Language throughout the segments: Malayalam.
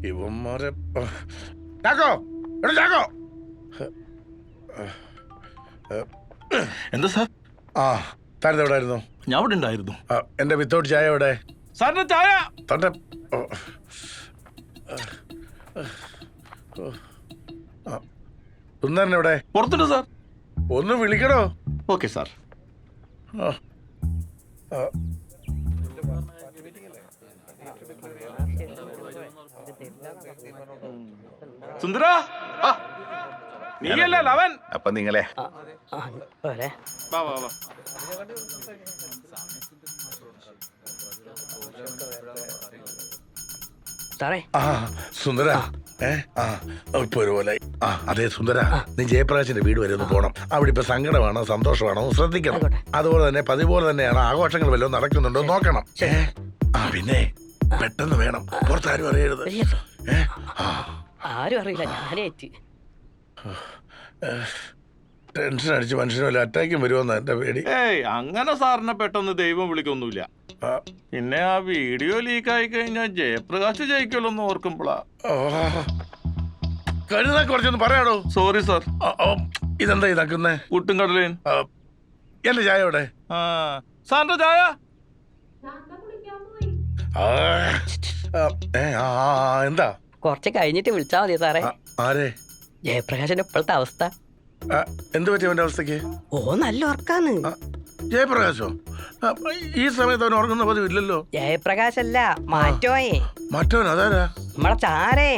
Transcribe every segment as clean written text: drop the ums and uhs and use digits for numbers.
ഇവന്മാരെ ചാക്കോ എടാ ചാക്കോ എന്താ സാർ? ആ താരത് എവിടെ ആയിരുന്നു? ഞാൻ അവിടെ ഉണ്ടായിരുന്നു. എന്റെ വിത്തൗട്ട് ചായ എവിടെ? സാറിന്റെ ചായ തന്റെ സുന്ദരൻ എവിടെ? പുറത്തുണ്ട് സാർ. ഒന്ന് വിളിക്കണോ? Okay sir. സുന്ദര നീയല്ലേ ലവൻ? അപ്പൊ നിങ്ങളെ സുന്ദര ഇപ്പൊ ഒരുപോലെ അതെ സുന്ദര, നീ ജയപ്രകാശിന്റെ വീട് വരെ ഒന്ന് പോണം. അവിടെ ഇപ്പൊ സങ്കടമാണോ സന്തോഷമാണോ ശ്രദ്ധിക്കണം. അതുപോലെ തന്നെ പതിപോലെ തന്നെയാണ് ആഘോഷങ്ങൾ വല്ലതും നടക്കുന്നുണ്ടോ നോക്കണം. പിന്നെ പെട്ടെന്ന് വേണം, പുറത്താരും അറിയരുത്. ആരും അറിയില്ല, ഞാനേറ്റ്. ടെൻഷൻ അടിച്ച് മനുഷ്യന് വല്ല അറ്റാക്കും വരുമെന്ന് എന്റെ പേടി. ഏയ് അങ്ങനെ സാറിനെ പെട്ടെന്ന് ദൈവം വിളിക്കൊന്നുമില്ല. പിന്നെ ആ വീഡിയോ ലീക്ക് ആയി കഴിഞ്ഞാൽ ജയപ്രകാശ് ജയിക്കുമല്ലോ എന്ന് ഓർക്കുമ്പോളാ. കരുതാ കുറച്ചൊന്ന് പറയാടോ. Sorry sir. ഇതെന്താ ഇതാക്കുന്നേ? പുട്ടും കടലേൻ. എന്റെ ചായ എവിടെ? സാറിന്റെ ചായ എന്താ? കുറച്ച് കഴിഞ്ഞിട്ട് വിളിച്ചാ മതി സാറേ. ആരെ? ജയപ്രകാശിന്റെ ഇപ്പോഴത്തെ അവസ്ഥ എന്ത് പറ്റി അവന്റെ അവസ്ഥക്ക്? ഓ നല്ല ഉറക്കാന്ന്. ജയപ്രകാശോ? ഈ സമയത്ത് അവൻ ഉറങ്ങുന്ന പതിവില്ലല്ലോ. ജയപ്രകാശല്ല, മാറ്റോയെ. മറ്റവൻ അതാരാ? നമ്മളെ ചാരേ.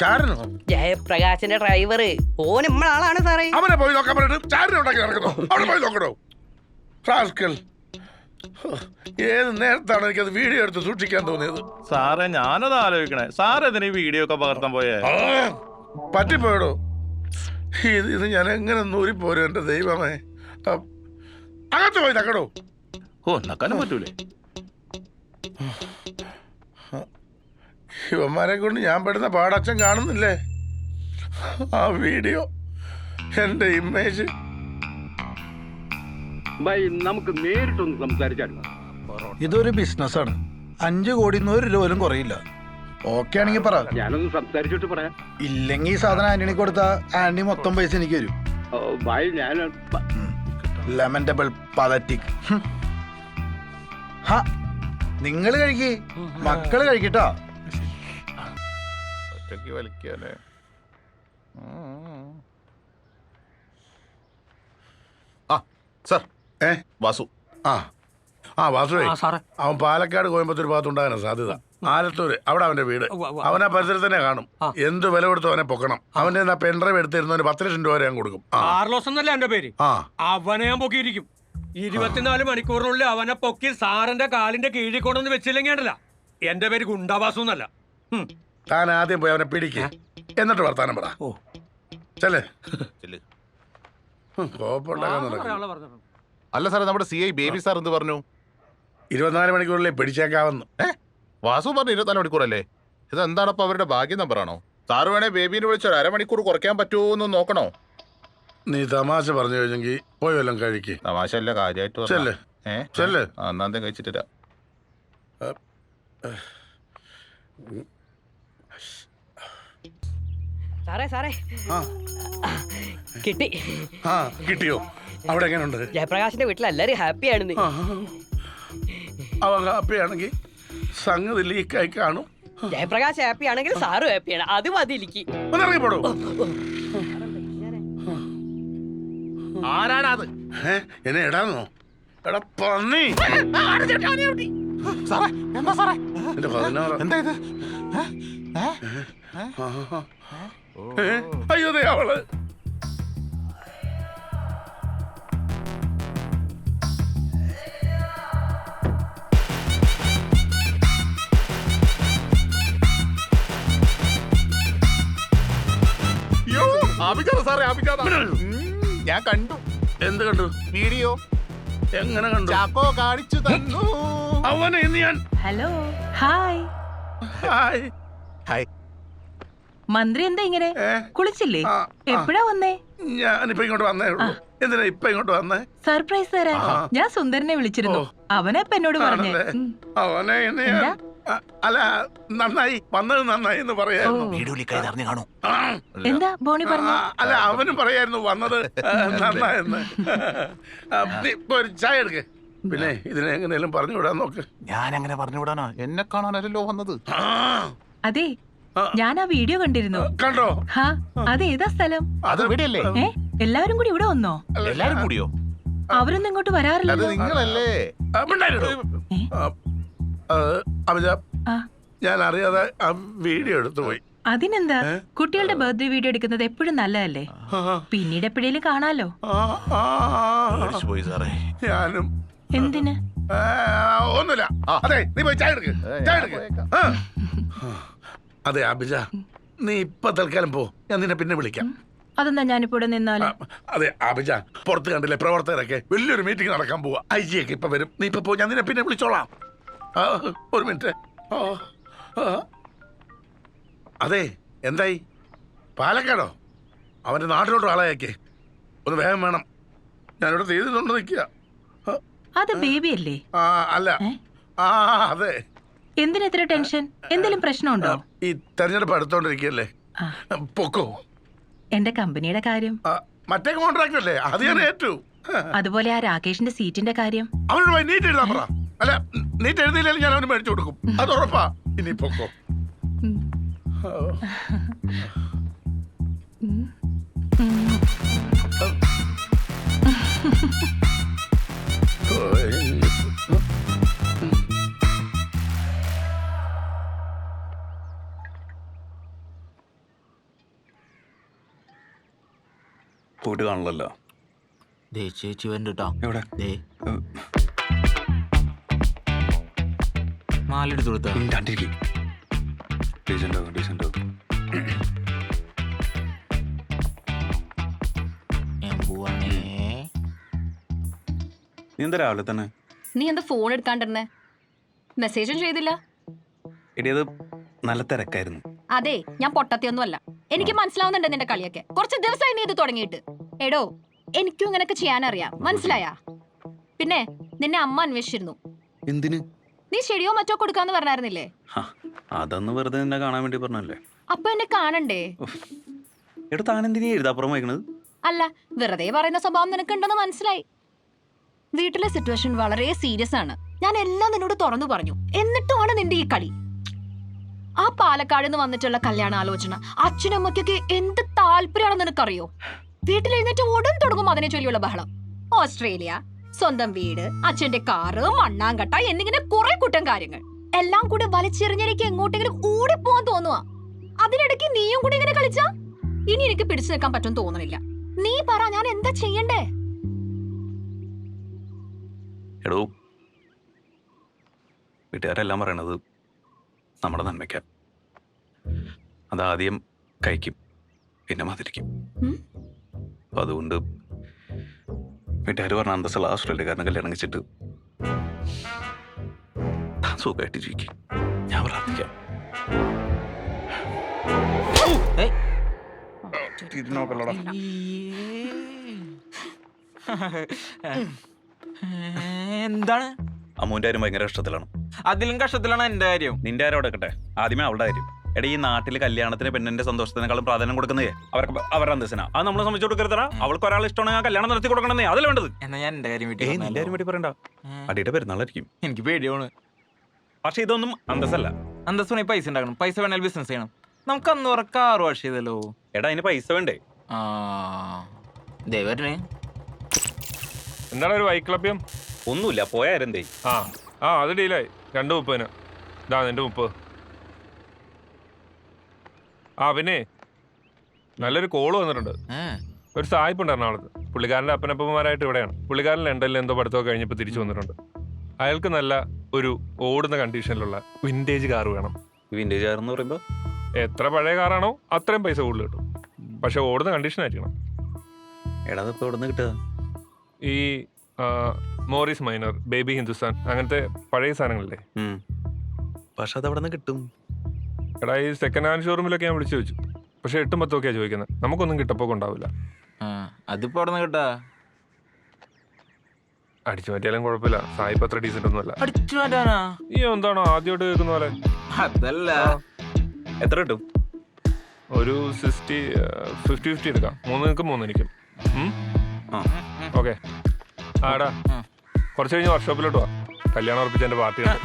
ചാരനോ? ജയപ്രകാശിന്റെ ഡ്രൈവർ. ഓൻ നമ്മളെ ആളാണ് സാറേ. അവനെ പോയി നോക്കാൻ പറഞ്ഞിട്ട് ചാരനെ ഉണ്ടാക്കി നടക്കുന്നു. അവിടെ പോയി നോക്കണോ? ഏത് നേരത്താണ് എനിക്കത് വീഡിയോ എടുത്ത് സൂക്ഷിക്കാൻ തോന്നിയത്? സാറേ ഞാനത് ആലോചിക്കണേ. സാറെതിന് ഈ വീഡിയോ ഒക്കെ പകർത്താൻ പോയേ? പറ്റിപ്പോയടോ. ഇത് ഞാൻ എങ്ങനെ നൂരിപ്പോരും എന്റെ ദൈവമേ. അകത്ത് പോയി നക്കടോ. ഓ നക്കാനും പറ്റൂലേ? ഇവന്മാരെ കൊണ്ട് ഞാൻ പെടുന്ന പാടച്ഛൻ കാണുന്നില്ലേ? ആ വീഡിയോ, എന്റെ ഇമേജ്. നമുക്ക് നേരിട്ടൊന്ന് സംസാരിച്ചാൽ. ഇതൊരു ബിസിനസ്സാണ്. 5 കോടി 100 രൂപ പോലും കുറയില്ല. ഓക്കെ ആണെങ്കിൽ പറ, ഞാനൊന്ന് സംസാരിച്ചിട്ട് പറയാം. ഇല്ലെങ്കിൽ ഈ സാധനം ആന്റണി കൊടുത്താ ആന്റണി മൊത്തം പൈസ എനിക്ക് വരും. ഞാൻ ലെമൻഡബിൾ പതറ്റിക്. നിങ്ങൾ കഴിക്കേ, മക്കള് കഴിക്കട്ടോ. ഒറ്റയ്ക്ക് വലിക്കല്ലേ? സർ വാസു. വാസുവേ, അവൻ പാലക്കാട് കോയമ്പത്തൂർ ഭാഗത്തുണ്ടാകാനാ സാധ്യത. ആലത്തൂര് അവിടെ അവന്റെ വീട്. അവനാ പരിസരത്ത് തന്നെ കാണും. എന്ത് വില കൊടുത്തു അവനെ പൊക്കണം. അവന്റെ പെൻഡ്രൈവ് എടുത്തിരുന്നവന് 10 ലക്ഷം രൂപ വരെ ഞാൻ കൊടുക്കും. കാർലോസ് എന്നല്ല എന്റെ പേര്. അവനെ ഞാൻ പൊക്കിയിരിക്കും. 24 മണിക്കൂറിനുള്ളിൽ അവനെ പൊക്കി സാറിന്റെ കാലിന്റെ കീഴിൽ കൊണ്ടൊന്ന് വെച്ചില്ലെങ്കിൽ എന്റെ പേര് ഗുണ്ടാവാസു എന്നല്ല. താൻ ആദ്യം പോയി അവനെ പിടിക്ക്, എന്നിട്ട് വർത്താനം പറ. ചെല്ലേ. അല്ല സാറേ, നമ്മുടെ CI ബേബി സാർ എന്ത് പറഞ്ഞു? 24 മണിക്കൂറിൽ പിടിച്ചേക്കാവുന്നു. വാസു പറഞ്ഞു 24 മണിക്കൂറല്ലേ? ഇത് എന്താണപ്പോ അവരുടെ ഭാഗ്യ നമ്പറാണോ? സാറ് വേണേ ബേബിനെ വിളിച്ചോ 1/2 മണിക്കൂർ കുറയ്ക്കാൻ പറ്റുമോ നോക്കണോ? നീ തമാശ പറഞ്ഞു കഴിഞ്ഞെങ്കിൽ പോയി വല്ലതും കഴിക്ക്. തമാശ അല്ല, കാര്യമായിട്ട് എന്നാന്തേ കഴിച്ചിട്ടില്ല. സാറേ കിട്ടി. കിട്ടിയോ? അവിടെ എങ്ങനെയുണ്ട്? ജയപ്രകാശിന്റെ വീട്ടിൽ എല്ലാരും ഹാപ്പിയാണെന്ന്. അവൻ ഹാപ്പിയാണെങ്കിൽ സംഗതി ലീക്കായി കാണും. ജയപ്രകാശ് ഹാപ്പി ആണെങ്കിൽ സാറും ഹാപ്പിയാണ്. അത് മതി എനിക്ക്. ഒന്നിറങ്ങിപ്പോടോ. ആരാണത്? എന്നെ ഇടാന്നോ? എടാ പന്നി. എന്റെ 16. എന്താ ഇത്? അയ്യോ അവള്. ഞാൻ കണ്ടു. എന്ത് കണ്ടു? വീഡിയോ. എങ്ങനെ കണ്ടു? ചാക്കോ കാണിച്ചു തന്നു. അവനെ ഞാൻ. Hello, hi. ഹായ്. ഹായ്. മന്ത്രി എന്താ ഇങ്ങനെ? കുളിച്ചില്ലേ? എപ്പോഴാ വന്നേ? ഞാനിപ്പോ ഇങ്ങോട്ട് വന്നേ ഉള്ളൂ. എന്തിനാ ഇപ്പൊ ഇങ്ങോട്ട് വന്നേ? സർപ്രൈസ് തരാൻ. ഞാൻ സുന്ദരനെ വിളിച്ചിരുന്നു. അവനെ ഇപ്പൊ എന്നോട് പറഞ്ഞേ. അവനെ അല്ല നന്നായി വന്നത് നന്നായി എന്ന് പറയായിരുന്നു. വീഡിയോ ലീക്കായി അറിഞ്ഞു കാണൂ. ആ, എന്താ ബോണി പറഞ്ഞു? അല്ല അവനും പറയായിരുന്നു വന്നത് നന്നായെന്ന്. നീ ഇപ്പൊ ഒരു ചായ എടുക്ക്. പിന്നെ ഇതിനെ എങ്ങനെയും പറഞ്ഞു വിടാൻ നോക്ക്. ഞാൻ അങ്ങനെ പറഞ്ഞു വിടാനാ? എന്നെ കാണാനല്ലോ വന്നത്. ആ, അതെ, ഞാൻ ആ വീഡിയോ കണ്ടിരുന്നു. കണ്ടോ? ഹാ, അതേതാ സ്ഥലം? അത് ഇവിടെയല്ലേ? എല്ലാവരും കൂടി ഇവിടെ വന്നോ? എല്ലാരും കൂടിയോ? അവരൊന്നും ഇങ്ങോട്ട് അത് വരാറില്ലല്ലോ. നിങ്ങളല്ലേ? അഭിജ, ആ, ഞാൻ അറിയാതെ ആ വീഡിയോ എടുത്തു പോയി. അതിനെന്താ? കുട്ടികളുടെ ബർത്ത്ഡേ വീഡിയോ എടുക്കുന്നത് എപ്പോഴും നല്ലതല്ലേ? പിന്നീട് എപ്പോഴേലും കാണാലോ. പേടിച്ചു പോയി സാറേ. ഞാനും എന്തിന്? ഒന്നുമില്ല. അതെ, നീ പോയി ചായ എടുക്ക്. ചായ എടുക്ക്. ആ. അതെ അഭിജ, നീ ഇപ്പൊ തൽക്കാലം പോ, ഞാൻ നിന്നെ പിന്നെ വിളിക്കാം. അതെന്താ ഞാനിപ്പോ ഇവിടെ നിന്നാല്? അതെ അഭിജ, പുറത്ത് കണ്ടില്ലേ പ്രവർത്തകരൊക്കെ വലിയൊരു മീറ്റിംഗ് നടക്കാൻ പോവാ. IG ഒക്കെ ഇപ്പൊ വരും. നീ ഇപ്പൊ പോ, ഞാൻ നിന്നെ പിന്നെ വിളിച്ചോളാം. ഒരു മിനിറ്റ്. അതെ, എന്തായി? പാലക്കാടോ? അവന്റെ നാട്ടിലോട്ട് ആളായേക്കേ. ഒന്ന് വേഗം വേണം. ഞാനിവിടെ ചെയ്തിട്ടുണ്ട് നിൽക്കുക. അത് ബേബി അല്ലേ? അല്ല, അതെ. എന്തിനാ ഇത്ര ടെൻഷൻ? എന്തെങ്കിലും പ്രശ്നമുണ്ടോ? ഈ തെരഞ്ഞെടുപ്പ് അടുത്തോണ്ടിരിക്കല്ലേ, പൊക്കോ. എന്റെ കമ്പനിയുടെ കാര്യം? മറ്റേ കോൺട്രാക്ട് അല്ലേ, അത് ഞാൻ ഏറ്റു. അതുപോലെ ആ രാകേഷിന്റെ സീറ്റിന്റെ കാര്യം? അവനോട് പോയി നീറ്റ് എഴുതാൻ പറ. അല്ല, നീറ്റ് എഴുതിയില്ലെങ്കിൽ ഞാൻ അവന് മേടിച്ചു കൊടുക്കും. അത് ഉറപ്പാ. ഇനി പൊക്കോ. പോയിട്ട് കാണണല്ലോ. ചേച്ചി വരണ്ടോ? എവിടെ? മാലെടുത്ത് കൊടുത്താ ഞാൻ പോവാണേ. നീ എന്താ രാവിലെ തന്നെ? നീ എന്താ ഫോൺ എടുക്കാണ്ടിരുന്നേ? മെസ്സേജും ചെയ്തില്ല. എടിയത് നല്ല തിരക്കായിരുന്നു. അതെ, ഞാൻ പൊട്ടത്തിയൊന്നും അല്ല. എനിക്ക് മനസ്സിലാവുന്നുണ്ട് നിന്റെ കളിയൊക്കെ. കുറച്ച് ദിവസമായി നീ ഇത് തുടങ്ങിയിട്ട്. എടോ, എനിക്കും ഇങ്ങനെയൊക്കെ ചെയ്യാനറിയാം, മനസ്സിലായാ? പിന്നെ നിന്നെ അമ്മ അന്വേഷിച്ചിരുന്നു. എന്തിന്? നീ ചെടിയോ മറ്റോ കൊടുക്കാന്ന് പറഞ്ഞായിരുന്നില്ലേ? അതൊന്ന് വെറുതെ നിന്നെ കാണാൻ വേണ്ടി പറഞ്ഞല്ലേ. അപ്പൊ എന്നെ കാണണ്ടേ? എടാ, താനെന്തിനാ എഴുതാപ്പുറം വയ്ക്കണത്? അല്ല, വെറുതെ പറയുന്ന സ്വഭാവം നിനക്കുണ്ടെന്ന് മനസ്സിലായി. വീട്ടിലെ സിറ്റുവേഷൻ വളരെ സീരിയസ് ആണ്. ഞാൻ എല്ലാം നിന്നോട് തുറന്നു പറഞ്ഞു. എന്നിട്ടുമാണ് നിന്റെ ഈ കളി. ആ പാലക്കാട് നിന്ന് വന്നിട്ടുള്ള കല്യാണാലോചന അച്ഛനമ്മയ്ക്കൊക്കെ എന്ത് താല്പര്യമാണെന്ന് നിനക്കറിയോ? വീട്ടിൽ എഴുന്നേറ്റ് ഉടൻ തുടങ്ങും അതിനെ ചൊല്ലിയുള്ള ബഹളം. ഓസ്ട്രേലിയ, സ്വന്തം വീട്, അച്ഛന്റെ കാറ്, മണ്ണാങ്കട്ട എന്നിങ്ങനെ കുറെ കുറ്റം കാര്യങ്ങൾ എല്ലാം കൂടി വലിച്ചെറിഞ്ഞെനിക്ക് എങ്ങോട്ടെങ്കിലും ഓടിപ്പോവാൻ തോന്നുക. അതിനിടയ്ക്ക് നീയും കൂടി ഇങ്ങനെ കളിച്ചാ ഇനി എനിക്ക് പിടിച്ചു നിൽക്കാൻ പറ്റും തോന്നണില്ല. നീ പറ, ഞാൻ എന്താ ചെയ്യണ്ടേ? എടോ, വീട്ടുകാരെല്ലാം പറയണത് നമ്മുടെ നന്മയ്ക്ക. അതാദ്യം കഴിക്കും, പിന്നെ മതിരിക്കും. അപ്പൊ അതുകൊണ്ട് വീട്ടുകാർ പറഞ്ഞ അന്തസ്സുള്ള ഓസ്ട്രേലിയക്കാരനെ കല്യാണം കഴിച്ചിട്ട് സുഖമായിട്ട് ജീവിക്കും. ഞാൻ പ്രാർത്ഥിക്കാം. എന്താണ്? അമ്മൂന്റെ കാര്യം ഭയങ്കര കഷ്ടത്തിലാണ്. അതിലും കഷ്ടത്തിലാണ് എന്റെ കാര്യം. നിന്റെ കാര്യം അവിടെ എടുക്കട്ടെ, ആദ്യമേ അവളുടെ കാര്യം. എടാ, ഈ നാട്ടിൽ കല്യാണത്തിന് പെണ്ണിന്റെ സന്തോഷത്തിനേക്കാളും പ്രാധാന്യം കൊടുക്കുന്നേ അവരുടെ അന്തസ്സിനാ. അത് നമ്മൾ സംബന്ധിച്ച് കൊടുക്കരുതാ. അവൾക്ക് ഒരാൾ ഇഷ്ടമാണെങ്കിൽ ആ കല്യാണം നടത്തി കൊടുക്കണമെന്നേ, അതല്ല വേണ്ടത്. എന്നാ ഞാൻ എന്റെ കാര്യം നിന്റെ കാര്യം വേണ്ടി പറയണ്ട. അടിയുടെ പെരുന്നാളായിരിക്കും. എനിക്ക് പേടിയാണ്. പക്ഷെ ഇതൊന്നും അന്തസ്സല്ല. അന്തസ് വേണമെങ്കിൽ പൈസ ഉണ്ടാക്കണം, പൈസ വേണേൽ ബിസിനസ് ചെയ്യണം. നമുക്ക് അന്ന് ഉറക്ക 6 വർഷം ചെയ്തല്ലോ. എടാ, അതിന് പൈസ വേണ്ടേ? ദേവരനെ എന്താണ് ഒരു വൈക്ലഭ്യം? ഒന്നുമില്ല, പോയാരെന്തേ? അത് ഡീലായി. 2:30 ഇതാ നിന്റെ 30. പിന്നെ നല്ലൊരു കോള് വന്നിട്ടുണ്ട്. ഒരു സായിപ്പ് ഉണ്ട് എറണാകുളത്ത്. പുള്ളിക്കാരൻ്റെ അപ്പനപ്പന്മാരായിട്ട് ഇവിടെയാണ്. പുള്ളിക്കാരൻ ലണ്ടനിൽ എന്തോ പഠിത്തമൊക്കെ കഴിഞ്ഞപ്പോൾ തിരിച്ചു വന്നിട്ടുണ്ട്. അയാൾക്ക് നല്ല ഒരു ഓടുന്ന കണ്ടീഷനിലുള്ള വിൻറ്റേജ് കാർ വേണം. വിൻറ്റേജ് കാർ എന്ന് പറയുമ്പോൾ എത്ര പഴയ കാറാണോ അത്രയും പൈസ കൂടുതൽ കിട്ടും. പക്ഷെ ഓടുന്ന കണ്ടീഷൻ ആയിരിക്കണം. എടാ, അതിപ്പോ എവിടെ നിന്ന് കിട്ടുക? ഈ മോറിസ് മൈനർ, ബേബി ഹിന്ദുസ്ഥാൻ, അങ്ങനത്തെ പഴയ സാധനങ്ങളില്ലേ. പക്ഷെ അത് എവിടെ നിന്ന് കിട്ടും? എടാ, ഈ സെക്കൻഡ് ഹാൻഡ് ഷോറൂമിലൊക്കെ ഞാൻ വിളിച്ചു ചോദിച്ചു. പക്ഷെ 8-10 ചോദിക്കുന്നത്. നമുക്കൊന്നും കിട്ടപ്പോ ഉണ്ടാവില്ല. അതിപ്പോ അവിടെ നിന്ന് കിട്ടാ? അടിച്ചു മാറ്റിയാലും കുഴപ്പമില്ല. സായിപ്പ് അത്ര ഡീസന്റ് ഒന്നുമല്ല. അടിച്ചു മാറ്റാനാ? ഈ എന്താണോ ആദ്യമായിട്ട് കേൾക്കുന്ന പോലെ? അതല്ല. എത്ര കിട്ടും? ഒരു 50-50 എടുക്കാം. 3 നിനക്കും 3 എനിക്കും. ഓക്കെ. ആടാ കുറച്ച് കഴിഞ്ഞ് വർക്ക്ഷോപ്പിലോട്ട് വാ. കല്യാണം ഉറപ്പിച്ച എന്റെ പാർട്ടി ഉണ്ട്.